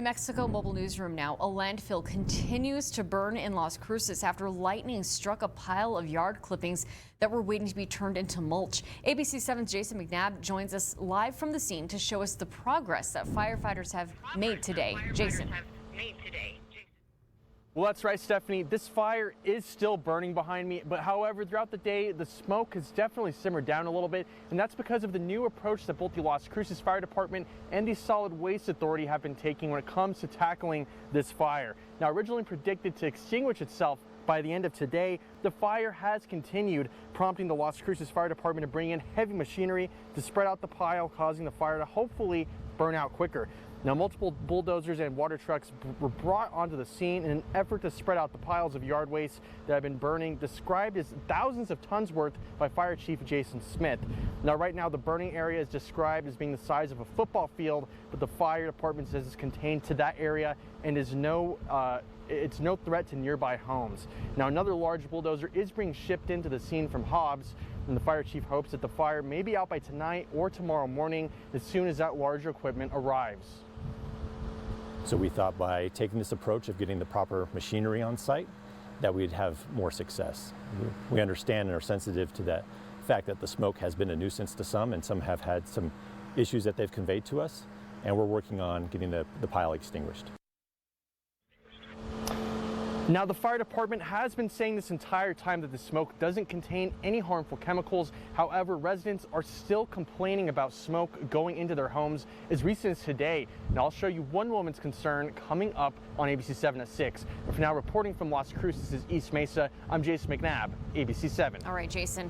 Mexico Mobile Newsroom now. A landfill continues to burn in Las Cruces after lightning struck a pile of yard clippings that were waiting to be turned into mulch. ABC 7's Jason McNabb joins us live from the scene to show us the progress that firefighters have made today. Jason. Well, that's right, Stephanie. This fire is still burning behind me, but however, throughout the day, the smoke has definitely simmered down a little bit, and that's because of the new approach that both the Las Cruces Fire Department and the Solid Waste Authority have been taking when it comes to tackling this fire. Now, originally predicted to extinguish itself by the end of today, the fire has continued, prompting the Las Cruces Fire Department to bring in heavy machinery to spread out the pile, causing the fire to hopefully burn out quicker. Now, multiple bulldozers and water trucks were brought onto the scene in an effort to spread out the piles of yard waste that have been burning, described as thousands of tons worth by Fire Chief Jason Smith. Now, right now, the burning area is described as being the size of a football field, but the fire department says it's contained to that area and is it's no threat to nearby homes. Now, another large bulldozer is being shipped into the scene from Hobbs, and the fire chief hopes that the fire may be out by tonight or tomorrow morning as soon as that larger equipment arrives. So we thought by taking this approach of getting the proper machinery on site that we'd have more success. We understand and are sensitive to that fact that the smoke has been a nuisance to some, and some have had some issues that they've conveyed to us, and we're working on getting the pile extinguished. Now, the fire department has been saying this entire time that the smoke doesn't contain any harmful chemicals. However, residents are still complaining about smoke going into their homes as recent as today. And I'll show you one woman's concern coming up on ABC 7 at 6. But for now, reporting from Las Cruces' East Mesa, I'm Jason McNabb, ABC 7. All right, Jason.